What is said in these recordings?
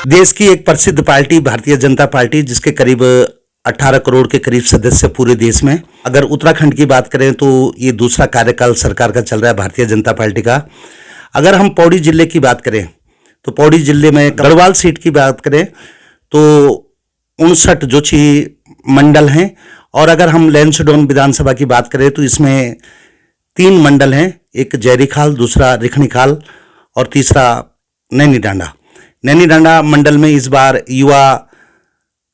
देश की एक प्रसिद्ध पार्टी भारतीय जनता पार्टी, जिसके करीब 18 करोड़ के करीब सदस्य पूरे देश में। अगर उत्तराखंड की बात करें तो ये दूसरा कार्यकाल सरकार का चल रहा है भारतीय जनता पार्टी का। अगर हम पौड़ी जिले की बात करें तो पौड़ी जिले में गढ़वाल सीट की बात करें तो 59 जो ची मंडल हैं, और अगर हम लैंसडौन विधानसभा की बात करें तो इसमें 3 मंडल हैं, एक जयरीखाल, दूसरा रिखणीखाल और तीसरा नैनीडांडा। नैनीडांडा मंडल में इस बार युवा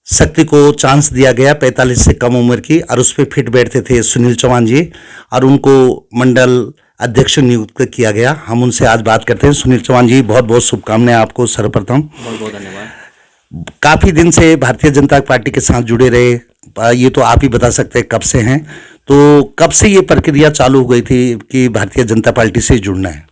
शक्ति को चांस दिया गया, 45 से कम उम्र की, और उस पर फिट बैठते थे सुनील चौहान जी, और उनको मंडल अध्यक्ष नियुक्त किया गया। हम उनसे आज बात करते हैं। सुनील चौहान जी, बहुत बहुत शुभकामनाएं आपको सर्वप्रथम। बहुत बहुत धन्यवाद। काफ़ी दिन से भारतीय जनता पार्टी के साथ जुड़े रहे, ये तो आप ही बता सकते हैं कब से हैं, तो कब से ये प्रक्रिया चालू हो गई थी कि भारतीय जनता पार्टी से जुड़ना है?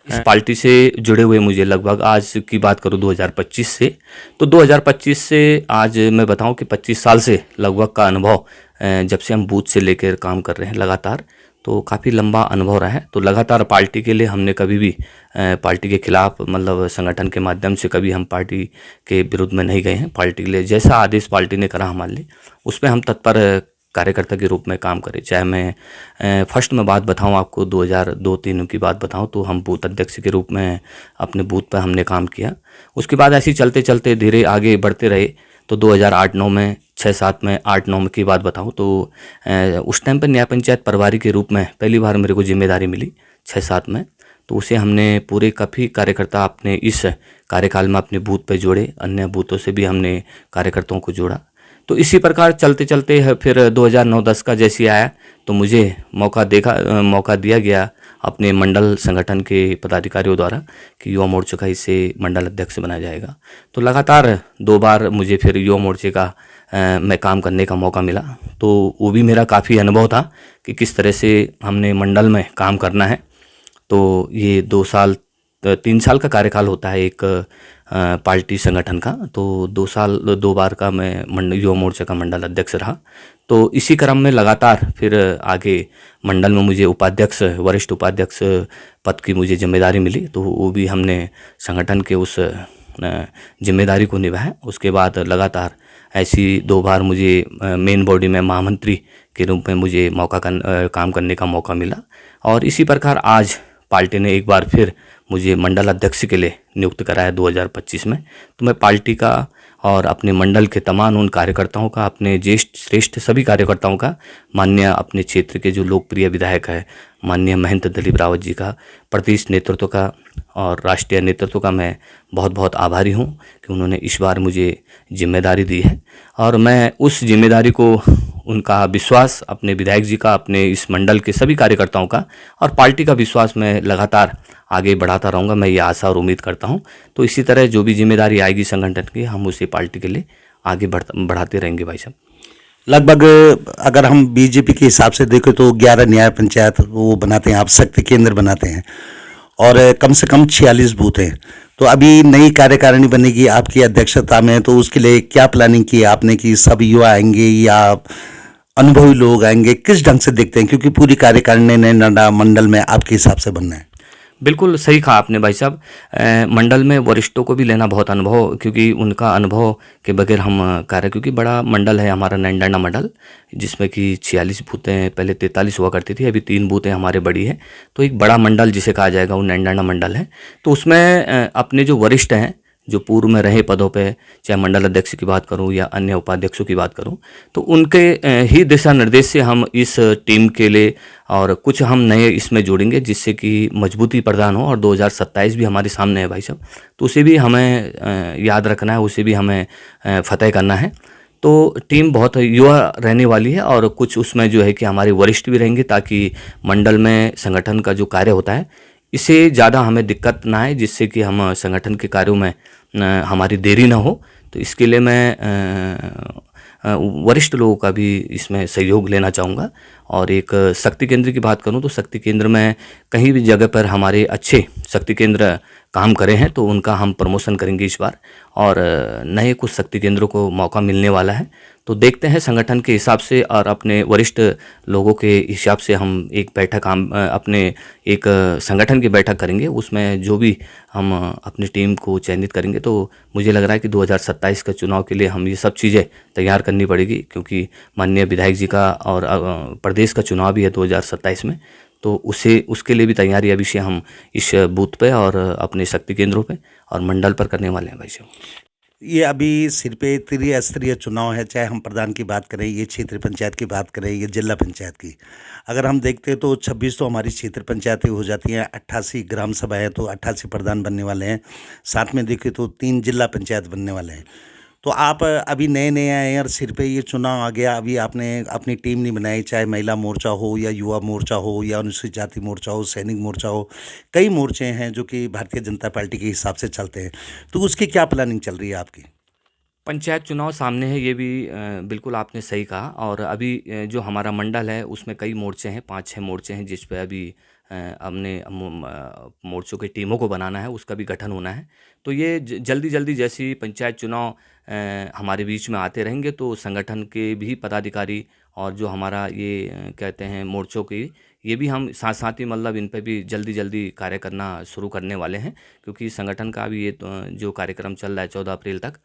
इस पार्टी से जुड़े हुए मुझे लगभग, आज की बात करूं 2025 से, तो 2025 से आज मैं बताऊं कि 25 साल से लगभग का अनुभव, जब से हम बूथ से लेकर काम कर रहे हैं लगातार, तो काफ़ी लंबा अनुभव रहा है। तो लगातार पार्टी के लिए हमने कभी भी पार्टी के खिलाफ, मतलब संगठन के माध्यम से कभी हम पार्टी के विरुद्ध में नहीं गए हैं। पार्टी के लिए जैसा आदेश पार्टी ने करा हमारे लिए, उसमें हम तत्पर कार्यकर्ता के रूप में काम करें। चाहे मैं फर्स्ट में बात बताऊं आपको, 2002-03 की बात बताऊं तो हम बूथ अध्यक्ष के रूप में अपने बूथ पर हमने काम किया। उसके बाद ऐसे ही चलते चलते धीरे आगे बढ़ते रहे। तो 2008-09 में, 6-7 में, 8-9 की बात बताऊं तो उस टाइम पर न्याय पंचायत प्रभारी के रूप में पहली बार मेरे को जिम्मेदारी मिली 6-7 में। तो उसे हमने पूरे काफ़ी कार्यकर्ता अपने इस कार्यकाल में अपने बूथ पे जोड़े, अन्य बूथों से भी हमने कार्यकर्ताओं को जोड़ा। तो इसी प्रकार चलते चलते फिर 2009-10 का जैसे आया तो मुझे मौका दिया गया अपने मंडल संगठन के पदाधिकारियों द्वारा कि युवा मोर्चे का इसे मंडल अध्यक्ष बनाया जाएगा। तो लगातार 2 बार मुझे फिर युवा मोर्चे का में काम करने का मौका मिला। तो वो भी मेरा काफ़ी अनुभव था कि किस तरह से हमने मंडल में काम करना है। तो ये 3 साल का कार्यकाल होता है एक पार्टी संगठन का। तो 2 साल 2 बार का मैं युवा मोर्चा का मंडल अध्यक्ष रहा। तो इसी क्रम में लगातार फिर आगे मंडल में मुझे उपाध्यक्ष, वरिष्ठ उपाध्यक्ष पद की मुझे जिम्मेदारी मिली। तो वो भी हमने संगठन के उस जिम्मेदारी को निभाया। उसके बाद लगातार ऐसी 2 बार मुझे मेन बॉडी में महामंत्री के रूप में मुझे काम करने का मौका मिला। और इसी प्रकार आज पार्टी ने एक बार फिर मुझे मंडल अध्यक्ष के लिए नियुक्त कराया 2025 में। तो मैं पार्टी का और अपने मंडल के तमाम उन कार्यकर्ताओं का, अपने ज्येष्ठ श्रेष्ठ सभी कार्यकर्ताओं का, माननीय अपने क्षेत्र के जो लोकप्रिय विधायक है माननीय महंत दिलीप रावत जी का, प्रदेश नेतृत्व का और राष्ट्रीय नेतृत्व का मैं बहुत बहुत आभारी हूं कि उन्होंने इस बार मुझे जिम्मेदारी दी है। और मैं उस जिम्मेदारी को, उनका विश्वास, अपने विधायक जी का, अपने इस मंडल के सभी कार्यकर्ताओं का और पार्टी का विश्वास मैं लगातार आगे बढ़ाता रहूँगा। मैं ये आशा और उम्मीद करता हूँ। तो इसी तरह जो भी जिम्मेदारी आएगी संगठन की, हम उसे पार्टी के लिए आगे बढ़ाते रहेंगे भाई साहब। लगभग अगर हम बीजेपी के हिसाब से देखें तो 11 न्याय पंचायत वो बनाते हैं, आप शक्ति केंद्र बनाते हैं, और कम से कम 46 बूथ हैं। तो अभी नई कार्यकारिणी बनेगी आपकी अध्यक्षता में, तो उसके लिए क्या प्लानिंग की है आपने कि सब युवा आएंगे या अनुभवी लोग आएंगे? किस ढंग से देखते हैं, क्योंकि पूरी कार्यकारिणी नैनीडांडा मंडल में आपके हिसाब से बनना है? बिल्कुल सही कहा आपने भाई साहब। मंडल में वरिष्ठों को भी लेना बहुत अनुभव, क्योंकि उनका अनुभव के बगैर हम कार्य, क्योंकि बड़ा मंडल है हमारा नैनीडांडा मंडल, जिसमें कि 46 बूथें, पहले 43 हुआ करती थी, अभी 3 बूथें हमारे बड़ी है। तो एक बड़ा मंडल जिसे कहा जाएगा वो नैनीडांडा मंडल है। तो उसमें अपने जो वरिष्ठ हैं, जो पूर्व में रहे पदों पे, चाहे मंडल अध्यक्ष की बात करूं या अन्य उपाध्यक्षों की बात करूं, तो उनके ही दिशा निर्देश से हम इस टीम के लिए और कुछ हम नए इसमें जोड़ेंगे, जिससे कि मजबूती प्रदान हो। और 2027 भी हमारे सामने है भाई साहब, तो उसे भी हमें याद रखना है, उसे भी हमें फतेह करना है। तो टीम बहुत युवा रहने वाली है और कुछ उसमें जो है कि हमारे वरिष्ठ भी रहेंगे, ताकि मंडल में संगठन का जो कार्य होता है इससे ज़्यादा हमें दिक्कत ना आए, जिससे कि हम संगठन के कार्यों में हमारी देरी ना हो। तो इसके लिए मैं वरिष्ठ लोगों का भी इसमें सहयोग लेना चाहूँगा। और एक शक्ति केंद्र की बात करूँ तो शक्ति केंद्र में कहीं भी जगह पर हमारे अच्छे शक्ति केंद्र काम करे हैं तो उनका हम प्रमोशन करेंगे इस बार। और नए कुछ शक्ति केंद्रों को मौका मिलने वाला है, तो देखते हैं संगठन के हिसाब से और अपने वरिष्ठ लोगों के हिसाब से हम एक बैठक हम अपने एक संगठन की बैठक करेंगे। उसमें जो भी हम अपनी टीम को चयनित करेंगे, तो मुझे लग रहा है कि 2027 के चुनाव के लिए हम ये सब चीज़ें तैयार करनी पड़ेगी, क्योंकि माननीय विधायक जी का और प्रदेश का चुनाव भी है 2027 में। तो उसे उसके लिए भी तैयारी अभी से हम इस बूथ पे और अपने शक्ति केंद्रों पे और मंडल पर करने वाले हैं भाई साहब। ये अभी सिर पे त्रिस्तरीय चुनाव है, चाहे हम प्रधान की बात करें, ये क्षेत्र पंचायत की बात करें, ये जिला पंचायत की। अगर हम देखते हैं तो 26 तो हमारी क्षेत्र पंचायतें हो जाती हैं, 88 ग्राम सभा है, तो 88 प्रधान बनने वाले हैं। साथ में देखें तो 3 जिला पंचायत बनने वाले हैं। तो आप अभी नए नए आए हैं और सिर पे ये चुनाव आ गया, अभी आपने अपनी टीम नहीं बनाई, चाहे महिला मोर्चा हो या युवा मोर्चा हो या अनुसूचित जाति मोर्चा हो, सैनिक मोर्चा हो, कई मोर्चे हैं जो कि भारतीय जनता पार्टी के हिसाब से चलते हैं। तो उसकी क्या प्लानिंग चल रही है आपकी? पंचायत चुनाव सामने है, ये भी बिल्कुल आपने सही कहा। और अभी जो हमारा मंडल है उसमें कई मोर्चे हैं, 5-6 मोर्चे हैं जिस पे अभी हमने मोर्चों की टीमों को बनाना है, उसका भी गठन होना है। तो ये जल्दी जल्दी जैसी पंचायत चुनाव हमारे बीच में आते रहेंगे, तो संगठन के भी पदाधिकारी और जो हमारा ये कहते हैं मोर्चों की, ये भी हम साथ साथ ही मतलब इन पे भी जल्दी जल्दी कार्य करना शुरू करने वाले हैं, क्योंकि संगठन का भी ये जो कार्यक्रम चल रहा है 14 अप्रैल तक।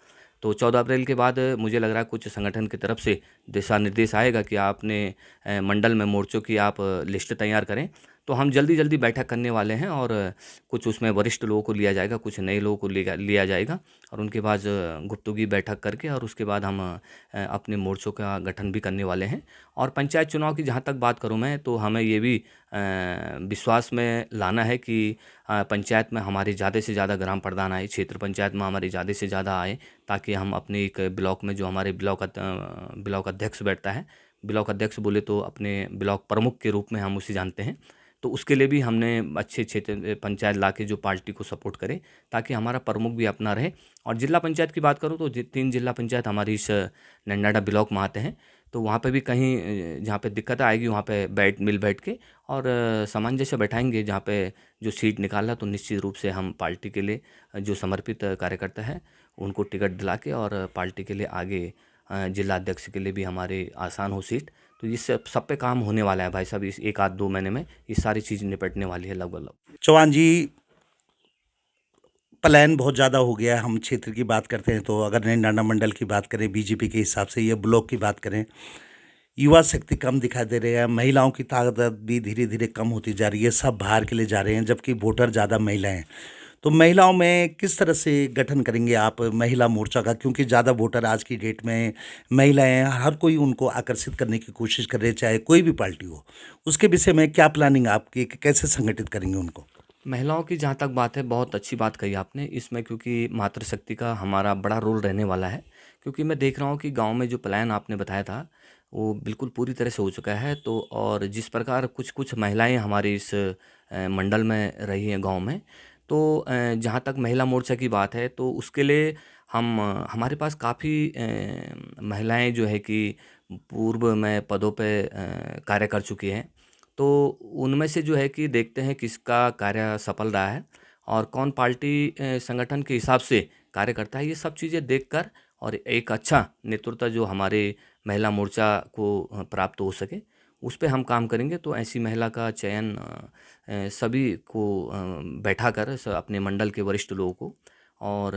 तो 14 अप्रैल के बाद मुझे लग रहा है कुछ संगठन की तरफ से दिशा निर्देश आएगा कि आपने मंडल में मोर्चों की आप लिस्ट तैयार करें। तो हम जल्दी जल्दी बैठक करने वाले हैं, और कुछ उसमें वरिष्ठ लोगों को लिया जाएगा, कुछ नए लोगों को लिया जाएगा, और उनके बाद गुप्तगी बैठक करके और उसके बाद हम अपने मोर्चों का गठन भी करने वाले हैं। और पंचायत चुनाव की जहाँ तक बात करूँ मैं, तो हमें ये भी विश्वास में लाना है कि पंचायत में हमारे ज़्यादा से ज़्यादा ग्राम प्रधान आए, क्षेत्र पंचायत में हमारे ज़्यादा से ज़्यादा आए, ताकि हम अपने एक ब्लॉक में जो हमारे ब्लॉक अध्यक्ष बैठता है, ब्लॉक अध्यक्ष बोले तो अपने ब्लॉक प्रमुख के रूप में हम उसे जानते हैं, तो उसके लिए भी हमने अच्छे क्षेत्र पंचायत ला के जो पार्टी को सपोर्ट करे, ताकि हमारा प्रमुख भी अपना रहे। और जिला पंचायत की बात करूँ तो 3 जिला पंचायत हमारी इस नंडाडा ब्लॉक में आते हैं, तो वहाँ पे भी कहीं जहाँ पे दिक्कत आएगी वहाँ पे बैठ के और सामंजस्य बैठाएंगे, जहाँ पे जो सीट निकाला, तो निश्चित रूप से हम पार्टी के लिए जो समर्पित कार्यकर्ता है उनको टिकट दिला के और पार्टी के लिए आगे जिला अध्यक्ष के लिए भी हमारे आसान हो सीट। तो ये सब पे काम होने वाला है भाई साहब, इस 1 आध 2 महीने में ये सारी चीज़ निपटने वाली है लगभग लगभग। चौहान जी, पलायन बहुत ज़्यादा हो गया है। हम क्षेत्र की बात करते हैं तो अगर नैनाडा मंडल की बात करें बीजेपी के हिसाब से, या ब्लॉक की बात करें, युवा शक्ति कम दिखाई दे रही है, महिलाओं की ताकत भी धीरे धीरे कम होती जा रही है, सब बाहर के लिए जा रहे हैं, जबकि वोटर ज़्यादा महिलाएं हैं। तो महिलाओं में किस तरह से गठन करेंगे आप महिला मोर्चा का? क्योंकि ज़्यादा वोटर आज की डेट में महिलाएं हैं, हर कोई उनको आकर्षित करने की कोशिश कर रहे हैं, चाहे कोई भी पार्टी हो। उसके विषय में क्या प्लानिंग आपकी, कि कैसे संगठित करेंगे उनको? महिलाओं की जहाँ तक बात है, बहुत अच्छी बात कही आपने इसमें, क्योंकि मातृशक्ति का हमारा बड़ा रोल रहने वाला है। क्योंकि मैं देख रहा हूँ कि गांव में जो प्लान आपने बताया था वो बिल्कुल पूरी तरह से हो चुका है। तो और जिस प्रकार कुछ कुछ महिलाएं हमारे इस मंडल में रही हैं गांव में, तो जहाँ तक महिला मोर्चा की बात है, तो उसके लिए हम हमारे पास काफ़ी महिलाएं जो है कि पूर्व में पदों पे कार्य कर चुकी हैं। तो उनमें से जो है कि देखते हैं किसका कार्य सफल रहा है और कौन पार्टी संगठन के हिसाब से कार्य करता है, ये सब चीज़ें देखकर और एक अच्छा नेतृत्व जो हमारे महिला मोर्चा को प्राप्त हो सके, उस पे हम काम करेंगे। तो ऐसी महिला का चयन सभी को बैठाकर अपने मंडल के वरिष्ठ लोगों को, और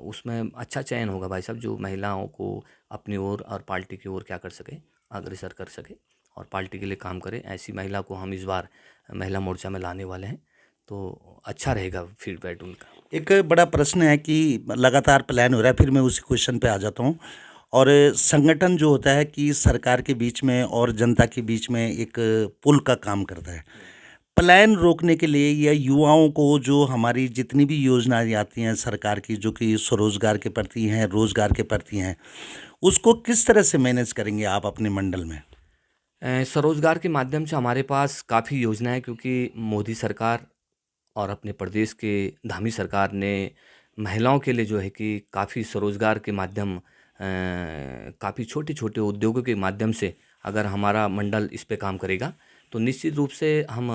उसमें अच्छा चयन होगा भाई साहब, जो महिलाओं को अपनी ओर और पार्टी की ओर क्या कर सके, अग्रसर कर सके और पार्टी के लिए काम करे। ऐसी महिला को हम इस बार महिला मोर्चा में लाने वाले हैं, तो अच्छा रहेगा फीडबैक उनका। एक बड़ा प्रश्न है कि लगातार प्लान हो रहा है, फिर मैं उसी क्वेश्चन पे आ जाता हूँ। और संगठन जो होता है कि सरकार के बीच में और जनता के बीच में एक पुल का काम करता है। पलायन रोकने के लिए या युवाओं को जो हमारी जितनी भी योजनाएं आती हैं सरकार की, जो कि स्वरोजगार के प्रति हैं, रोजगार के प्रति हैं, उसको किस तरह से मैनेज करेंगे आप अपने मंडल में? स्वरोजगार के माध्यम से हमारे पास काफ़ी योजना है, क्योंकि मोदी सरकार और अपने प्रदेश के धामी सरकार ने महिलाओं के लिए जो है कि काफ़ी स्वरोजगार के माध्यम काफ़ी छोटे छोटे उद्योगों के माध्यम से अगर हमारा मंडल इस पे काम करेगा, तो निश्चित रूप से हम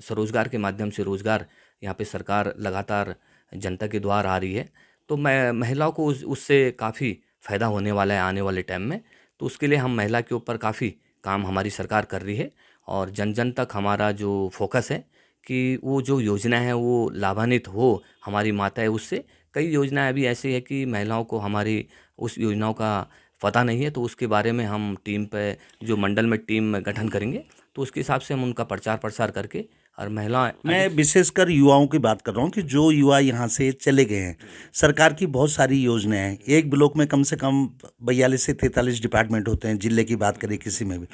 स्वरोजगार के माध्यम से रोज़गार यहाँ पे सरकार लगातार जनता के द्वार आ रही है, तो मैं महिलाओं को उससे काफ़ी फ़ायदा होने वाला है आने वाले टाइम में। तो उसके लिए हम महिला के ऊपर काफ़ी काम हमारी सरकार कर रही है, और जन जन तक हमारा जो फोकस है कि वो जो योजना है वो लाभान्वित हो हमारी माताएं उससे। कई योजनाएं अभी ऐसी है कि महिलाओं को हमारी उस योजनाओं का पता नहीं है, तो उसके बारे में हम टीम पे जो मंडल में टीम गठन करेंगे, तो उसके हिसाब से हम उनका प्रचार प्रसार करके और महिला मैं अधिक। विशेषकर युवाओं की बात कर रहा हूँ कि जो युवा यहाँ से चले गए हैं। सरकार की बहुत सारी योजनाएं हैं, एक ब्लॉक में कम से कम 42 से 43 डिपार्टमेंट होते हैं, जिले की बात करें किसी में भी।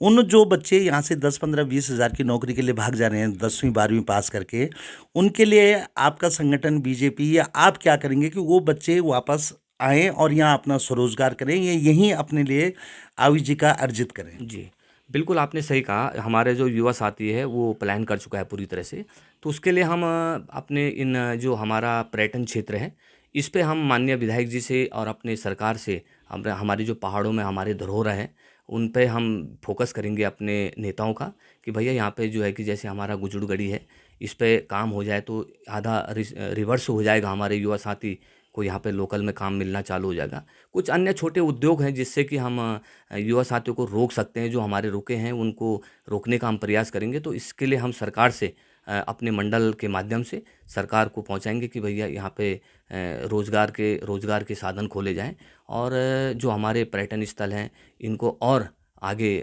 उन जो बच्चे यहाँ से 10-15-20 हज़ार की नौकरी के लिए भाग जा रहे हैं 10वीं 12वीं पास करके, उनके लिए आपका संगठन बीजेपी या आप क्या करेंगे कि वो बच्चे वापस आएँ और यहाँ अपना स्वरोजगार करें या यहीं अपने लिए आजीविका अर्जित करें? जी, बिल्कुल आपने सही कहा। हमारे जो युवा साथी है वो प्लान कर चुका है पूरी तरह से। तो उसके लिए हम अपने इन जो हमारा पर्यटन क्षेत्र है, इस पे हम माननीय विधायक जी से और अपने सरकार से हमारे जो पहाड़ों में हमारे धरोहर हैं, उन पे हम फ़ोकस करेंगे अपने नेताओं का कि भैया यहाँ पे जो है कि जैसे हमारा गुजुड़गढ़ी है, इस पे काम हो जाए तो आधा रिवर्स हो जाएगा, हमारे युवा साथी को यहाँ पे लोकल में काम मिलना चालू हो जाएगा। कुछ अन्य छोटे उद्योग हैं जिससे कि हम युवा साथियों को रोक सकते हैं, जो हमारे रुके हैं उनको रोकने का हम प्रयास करेंगे। तो इसके लिए हम सरकार से अपने मंडल के माध्यम से सरकार को पहुंचाएंगे कि भैया यहाँ पे रोज़गार के साधन खोले जाएं, और जो हमारे पर्यटन स्थल हैं इनको और आगे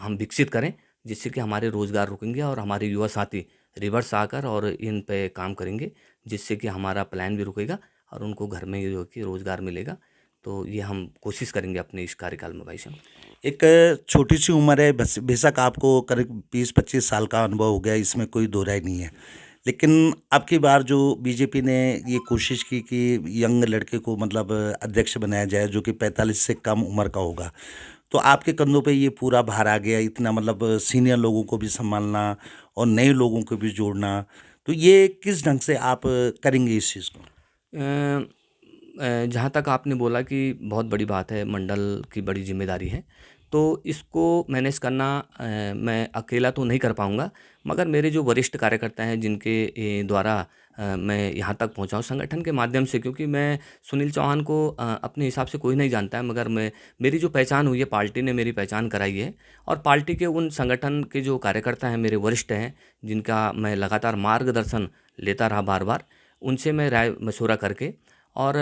हम विकसित करें, जिससे कि हमारे रोज़गार रुकेंगे और हमारे युवा साथी रिवर्स आकर और इन पे काम करेंगे, जिससे कि हमारा प्लान भी रुकेगा और उनको घर में जो है कि रोज़गार मिलेगा। तो ये हम कोशिश करेंगे अपने इस कार्यकाल में भाई साहब। एक छोटी सी उम्र है, बस बेशक आपको करीब 20-25 साल का अनुभव हो गया, इसमें कोई दो राय नहीं है। लेकिन अब की बार जो बीजेपी ने ये कोशिश की कि यंग लड़के को मतलब अध्यक्ष बनाया जाए जो कि 45 से कम उम्र का होगा, तो आपके कंधों पे ये पूरा भार आ गया, इतना मतलब सीनियर लोगों को भी संभालना और नए लोगों को भी जोड़ना। तो ये किस ढंग से आप करेंगे इस चीज़ को? जहाँ तक आपने बोला कि बहुत बड़ी बात है, मंडल की बड़ी जिम्मेदारी है, तो इसको मैनेज करना मैं अकेला तो नहीं कर पाऊँगा, मगर मेरे जो वरिष्ठ कार्यकर्ता हैं जिनके द्वारा मैं यहाँ तक पहुँचा हूँ संगठन के माध्यम से, क्योंकि मैं सुनील चौहान को अपने हिसाब से कोई नहीं जानता है, मगर मेरी जो पहचान हुई है, पार्टी ने मेरी पहचान कराई है, और पार्टी के उन संगठन के जो कार्यकर्ता हैं मेरे वरिष्ठ हैं, जिनका मैं लगातार मार्गदर्शन लेता रहा बार बार, उनसे मैं राय मशवरा करके और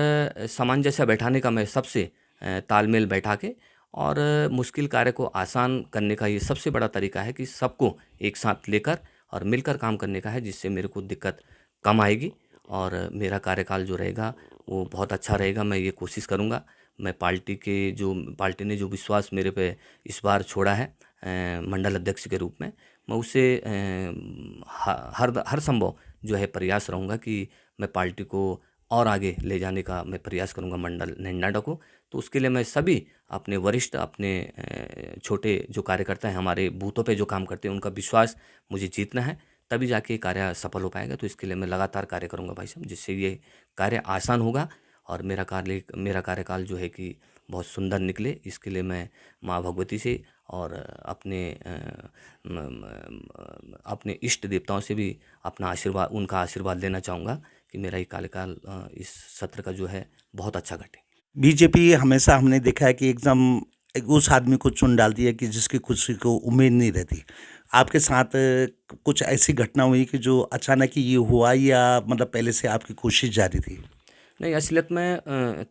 सामंजस्य बैठाने का मैं सबसे तालमेल बैठा के, और मुश्किल कार्य को आसान करने का ये सबसे बड़ा तरीका है कि सबको एक साथ लेकर और मिलकर काम करने का है, जिससे मेरे को दिक्कत कम आएगी और मेरा कार्यकाल जो रहेगा वो बहुत अच्छा रहेगा। मैं ये कोशिश करूँगा। मैं पार्टी ने जो विश्वास मेरे पे इस बार छोड़ा है मंडल अध्यक्ष के रूप में, मैं उसे हर संभव जो है प्रयास रहूँगा कि मैं पार्टी को और आगे ले जाने का मैं प्रयास करूँगा मंडल नेन्नाडा को। तो उसके लिए मैं सभी अपने वरिष्ठ, अपने छोटे जो कार्यकर्ता हैं हमारे बूथों पे जो काम करते हैं, उनका विश्वास मुझे जीतना है, तभी जाके कार्य सफल हो पाएगा। तो इसके लिए मैं लगातार कार्य करूँगा भाई साहब, जिससे ये कार्य आसान होगा और मेरा कार्यकाल जो है कि बहुत सुंदर निकले। इसके लिए मैं माँ भगवती से और अपने इष्ट देवताओं से भी उनका आशीर्वाद लेना चाहूँगा कि मेरा ये कार्यकाल इस सत्र का जो है बहुत अच्छा घटे। बीजेपी हमेशा हमने देखा है कि एकदम उस आदमी को चुन डालती है कि जिसकी किसी को उम्मीद नहीं रहती। आपके साथ कुछ ऐसी घटना हुई कि जो अचानक ही ये हुआ या मतलब पहले से आपकी कोशिश जारी थी? नहीं, असलियत में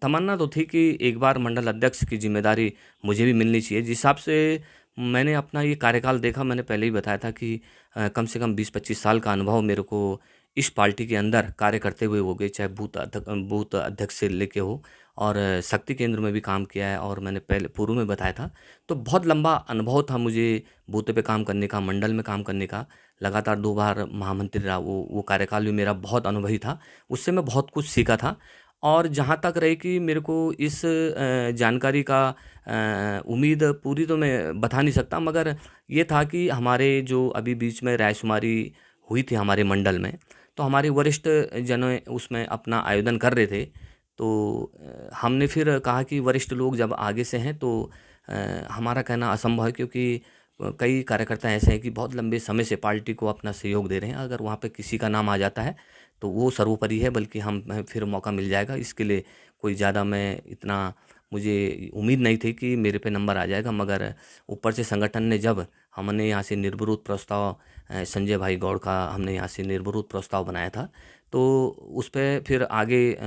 तमन्ना तो थी कि एक बार मंडल अध्यक्ष की जिम्मेदारी मुझे भी मिलनी चाहिए। जिस हिसाब से मैंने अपना ये कार्यकाल देखा, मैंने पहले ही बताया था कि कम से कम 20-25 साल का अनुभव मेरे को इस पार्टी के अंदर कार्य करते हुए हो गए, चाहे बूथ अध्यक्ष से लेके हो, और शक्ति केंद्र में भी काम किया है, और मैंने पहले पूर्व में बताया था। तो बहुत लंबा अनुभव था मुझे बूथ पे काम करने का, मंडल में काम करने का। लगातार 2 बार महामंत्री रहा, वो कार्यकाल भी मेरा बहुत अनुभवी था। उससे मैं बहुत कुछ सीखा था। और जहाँ तक रही कि मेरे को इस जानकारी का उम्मीद पूरी तो मैं बता नहीं सकता, मगर ये था कि हमारे जो अभी बीच में रायशुमारी हुई थी हमारे मंडल में, तो हमारे वरिष्ठ जन उसमें अपना आयोजन कर रहे थे। तो हमने फिर कहा कि वरिष्ठ लोग जब आगे से हैं तो हमारा कहना असंभव है, क्योंकि कई कार्यकर्ता ऐसे हैं कि बहुत लंबे समय से पार्टी को अपना सहयोग दे रहे हैं। अगर वहाँ पे किसी का नाम आ जाता है तो वो सर्वोपरि है, बल्कि हम फिर मौका मिल जाएगा। इसके लिए कोई ज़्यादा मैं इतना मुझे उम्मीद नहीं थी कि मेरे पे नंबर आ जाएगा, मगर ऊपर से संगठन ने जब हमने यहाँ से निर्विरोध प्रस्ताव संजय भाई गौड़ का हमने यहाँ से निर्विरोध प्रस्ताव बनाया था, तो उस पे फिर आगे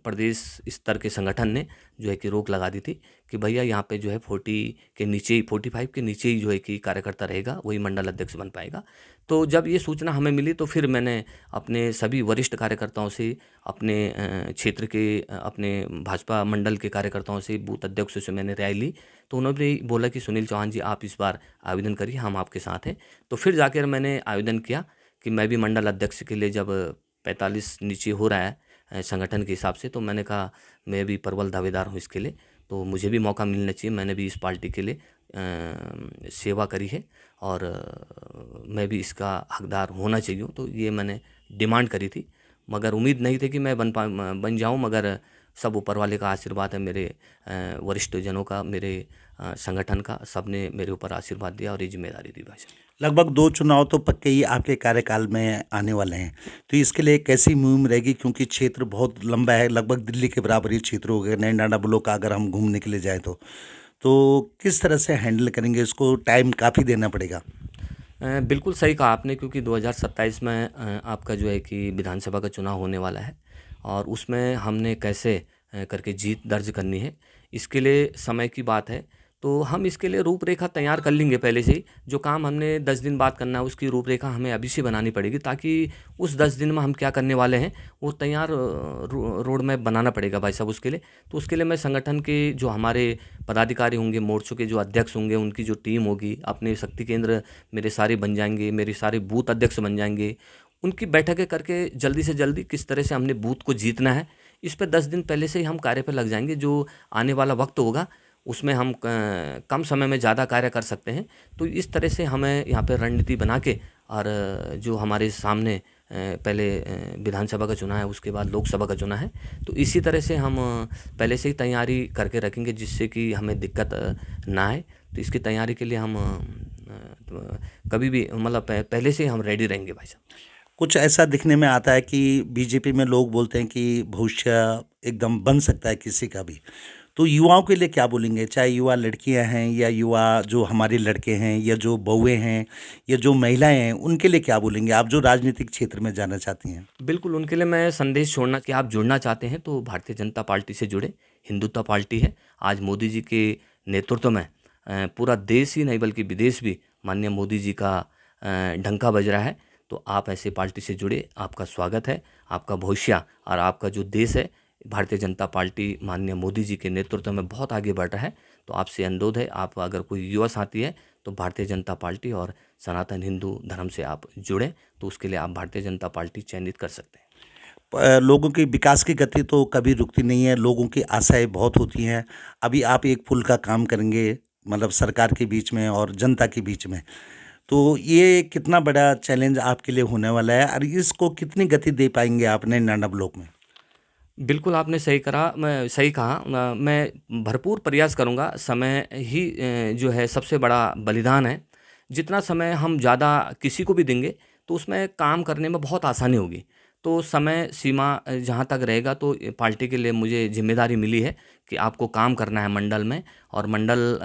प्रदेश स्तर के संगठन ने जो है कि रोक लगा दी थी कि भैया यहाँ पे जो है 40 के नीचे ही, 45 के नीचे ही जो है कि कार्यकर्ता रहेगा, वही मंडल अध्यक्ष बन पाएगा। तो जब ये सूचना हमें मिली तो फिर मैंने अपने सभी वरिष्ठ कार्यकर्ताओं से, अपने क्षेत्र के अपने भाजपा मंडल के कार्यकर्ताओं से, बूथ अध्यक्षों से मैंने राय ली। तो उन्होंने बोला कि सुनील चौहान जी, आप इस बार आवेदन करिए, हम आपके साथ हैं। तो फिर जाकर मैंने आवेदन किया कि मैं भी मंडल अध्यक्ष के लिए, जब 45 नीचे हो रहा है संगठन के हिसाब से, तो मैंने कहा मैं भी प्रबल दावेदार हूँ इसके लिए, तो मुझे भी मौका मिलना चाहिए। मैंने भी इस पार्टी के लिए सेवा करी है और मैं भी इसका हकदार होना चाहिए। तो ये मैंने डिमांड करी थी, मगर उम्मीद नहीं थी कि मैं बन जाऊं, मगर सब ऊपर वाले का आशीर्वाद है, मेरे वरिष्ठ जनों का, मेरे संगठन का, सब ने मेरे ऊपर आशीर्वाद दिया और ये जिम्मेदारी दी भाई साहब। लगभग 2 चुनाव तो पक्के ही आपके कार्यकाल में आने वाले हैं। तो इसके लिए कैसी मुहिम रहेगी, क्योंकि क्षेत्र बहुत लंबा है, लगभग दिल्ली के बराबर ही क्षेत्र हो गया नैना ब्लॉक का, अगर हम घूमने के लिए जाएँ तो किस तरह से हैंडल करेंगे इसको? टाइम काफ़ी देना पड़ेगा। बिल्कुल सही कहा आपने, क्योंकि 2027 में आपका जो है कि विधानसभा का चुनाव होने वाला है और उसमें हमने कैसे करके जीत दर्ज करनी है, इसके लिए समय की बात है। तो हम इसके लिए रूपरेखा तैयार कर लेंगे पहले से ही। जो काम हमने 10 दिन बाद करना है उसकी रूपरेखा हमें अभी से बनानी पड़ेगी, ताकि उस 10 दिन में हम क्या करने वाले हैं वो तैयार रोड मैप बनाना पड़ेगा भाई साहब उसके लिए। तो उसके लिए मैं संगठन के जो हमारे पदाधिकारी होंगे, मोर्चों के जो अध्यक्ष होंगे, उनकी जो टीम होगी, अपने शक्ति केंद्र मेरे सारे बन जाएंगे, मेरे सारे बूथ अध्यक्ष बन जाएंगे, उनकी बैठकें करके जल्दी से जल्दी किस तरह से हमने बूथ को जीतना है, इस पर 10 दिन पहले से ही हम कार्य पर लग जाएंगे। जो आने वाला वक्त होगा उसमें हम कम समय में ज़्यादा कार्य कर सकते हैं। तो इस तरह से हमें यहाँ पे रणनीति बना के, और जो हमारे सामने पहले विधानसभा का चुनाव है, उसके बाद लोकसभा का चुनाव है, तो इसी तरह से हम पहले से ही तैयारी करके रखेंगे, जिससे कि हमें दिक्कत ना आए। तो इसकी तैयारी के लिए हम कभी भी मतलब पहले से ही हम रेडी रहेंगे भाई साहब। कुछ ऐसा दिखने में आता है कि बीजेपी में लोग बोलते हैं कि भविष्य एकदम बन सकता है किसी का भी। तो युवाओं के लिए क्या बोलेंगे? चाहे युवा लड़कियां हैं या युवा जो हमारे लड़के हैं या जो बहुएं हैं या जो महिलाएं हैं, उनके लिए क्या बोलेंगे आप जो राजनीतिक क्षेत्र में जाना चाहती हैं? बिल्कुल, उनके लिए मैं संदेश छोड़ना कि आप जुड़ना चाहते हैं तो भारतीय जनता पार्टी से जुड़े। हिंदुत्व पार्टी है। आज मोदी जी के नेतृत्व में पूरा देश ही नहीं बल्कि विदेश भी माननीय मोदी जी का डंका बज रहा है। तो आप ऐसे पार्टी से जुड़े, आपका स्वागत है। आपका भविष्य और आपका जो देश है, भारतीय जनता पार्टी माननीय मोदी जी के नेतृत्व में बहुत आगे बढ़ रहा है। तो आपसे अनुरोध है, आप अगर कोई युवा साथी है तो भारतीय जनता पार्टी और सनातन हिंदू धर्म से आप जुड़ें, तो उसके लिए आप भारतीय जनता पार्टी चयनित कर सकते हैं। लोगों की विकास की गति तो कभी रुकती नहीं है, लोगों की आशाएं बहुत होती हैं। अभी आप एक पुल का काम करेंगे, मतलब सरकार के बीच में और जनता के बीच में। तो ये कितना बड़ा चैलेंज आपके लिए होने वाला है और इसको कितनी गति दे पाएंगे आप नए नाना ब्लॉक में? बिल्कुल, आपने सही कहा। मैं भरपूर प्रयास करूँगा। समय ही जो है सबसे बड़ा बलिदान है। जितना समय हम ज़्यादा किसी को भी देंगे तो उसमें काम करने में बहुत आसानी होगी। तो समय सीमा जहाँ तक रहेगा, तो पार्टी के लिए मुझे ज़िम्मेदारी मिली है कि आपको काम करना है मंडल में, और मंडल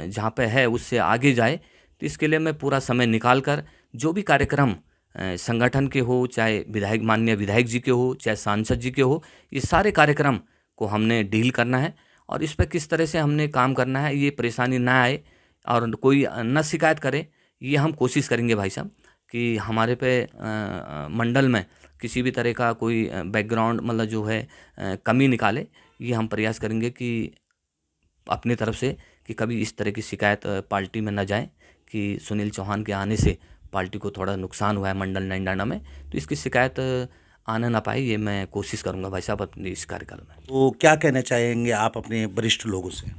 जहाँ पे है उससे आगे जाए। तो इसके लिए मैं पूरा समय निकाल कर जो भी कार्यक्रम संगठन के हो, चाहे माननीय विधायक जी के हो, चाहे सांसद जी के हो, ये सारे कार्यक्रम को हमने डील करना है और इस पे किस तरह से हमने काम करना है, ये परेशानी ना आए और कोई न शिकायत करे, ये हम कोशिश करेंगे भाई साहब कि हमारे पे मंडल में किसी भी तरह का कोई बैकग्राउंड मतलब जो है कमी निकाले। ये हम प्रयास करेंगे कि अपनी तरफ से कि कभी इस तरह की शिकायत पार्टी में न जाए कि सुनील चौहान के आने से पार्टी को थोड़ा नुकसान हुआ है मंडल नैनाना में, तो इसकी शिकायत आना ना पाए, ये मैं कोशिश करूंगा भाई साहब अपने इस कार्यकाल में। तो क्या कहना चाहेंगे आप अपने वरिष्ठ लोगों से?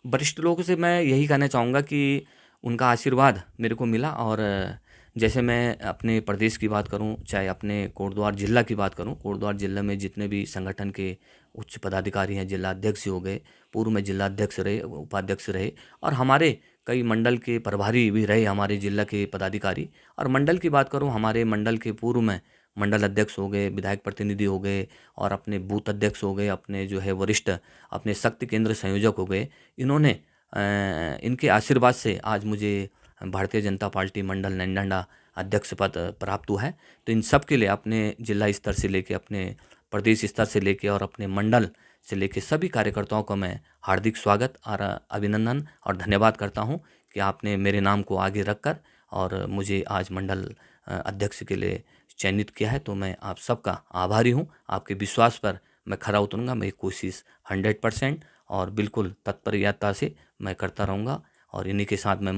वरिष्ठ लोगों से मैं यही कहना चाहूँगा कि उनका आशीर्वाद मेरे को मिला, और जैसे मैं अपने प्रदेश की बात करूं, चाहे अपने कोटद्वार जिला की बात करूं, कोटद्वार जिला में जितने भी संगठन के उच्च पदाधिकारी हैं, जिला अध्यक्ष हो गए, पूर्व में जिला अध्यक्ष रहे, उपाध्यक्ष रहे, और हमारे कई मंडल के प्रभारी भी रहे हमारे जिला के पदाधिकारी। और मंडल की बात करूं, हमारे मंडल के पूर्व में मंडल अध्यक्ष हो गए, विधायक प्रतिनिधि हो गए और अपने बूथ अध्यक्ष हो गए, अपने जो है वरिष्ठ अपने शक्ति केंद्र संयोजक हो गए। इन्होंने इनके आशीर्वाद से आज मुझे भारतीय जनता पार्टी मंडल नैनडांडा अध्यक्ष पद प्राप्त हुआ है। तो इन सब के लिए अपने जिला स्तर से लेके, अपने प्रदेश स्तर से लेके और अपने मंडल से लेके सभी कार्यकर्ताओं को मैं हार्दिक स्वागत और अभिनंदन और धन्यवाद करता हूं कि आपने मेरे नाम को आगे रखकर और मुझे आज मंडल अध्यक्ष के लिए चयनित किया है। तो मैं आप सबका आभारी हूं। आपके विश्वास पर मैं खरा उतरूंगा। मेरी कोशिश 100% और बिल्कुल तत्परता से मैं करता रहूँगा। और इन्हीं के साथ मैं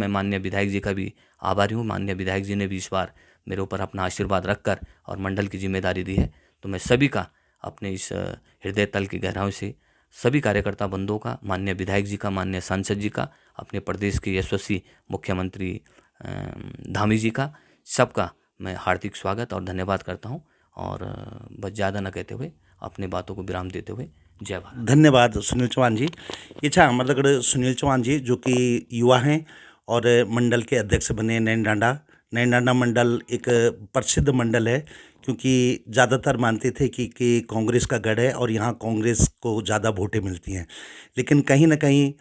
माननीय विधायक जी का भी आभारी हूँ। माननीय विधायक जी ने भी इस बार मेरे ऊपर अपना आशीर्वाद रखकर और मंडल की जिम्मेदारी दी है। तो मैं सभी का अपने इस हृदय तल की गहराइयों से सभी कार्यकर्ता बंधुओं का, माननीय विधायक जी का, माननीय सांसद जी का, अपने प्रदेश के यशस्वी मुख्यमंत्री धामी जी का, सबका मैं हार्दिक स्वागत और धन्यवाद करता हूं। और बस ज़्यादा न कहते हुए अपने बातों को विराम देते हुए जय भारत। धन्यवाद सुनील चौहान जी। ये छा हमारे सुनील चौहान जी जो कि युवा हैं और मंडल के अध्यक्ष बने नैनडांडा मंडल एक प्रसिद्ध मंडल है, क्योंकि ज़्यादातर मानते थे कि कांग्रेस का गढ़ है और यहाँ कांग्रेस को ज़्यादा वोटें मिलती हैं। लेकिन कहीं ना कहीं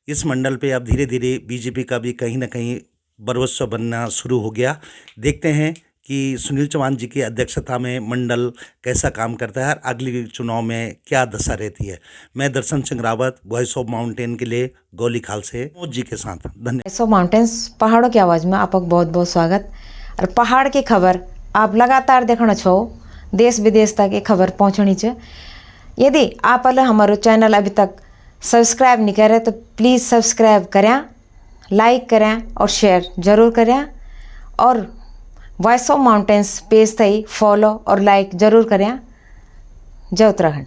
इस मंडल पे अब धीरे धीरे बीजेपी का भी कहीं ना कहीं वर्चस्व बनना शुरू हो गया। देखते हैं कि सुनील चौहान जी की अध्यक्षता में मंडल कैसा काम करता है और अगले चुनाव में क्या दशा रहती है। मैं Darshan Singh Rawat, voice of mountain के लिए गौलीखाल से जी के साथ धन्यवाद। वॉइस ऑफ माउंटेन्स पहाड़ों की आवाज़ में आपका बहुत बहुत स्वागत। और पहाड़ की खबर आप लगातार देखना छो, देश विदेश तक ये खबर पहुँचनी चाहिए। यदि आप हमारे चैनल अभी तक सब्सक्राइब नहीं करें तो प्लीज़ सब्सक्राइब करें, लाइक करें और शेयर ज़रूर करें। और वॉइस ऑफ माउंटेन्स पेज तई फॉलो और लाइक ज़रूर करें। जय उत्तराखंड।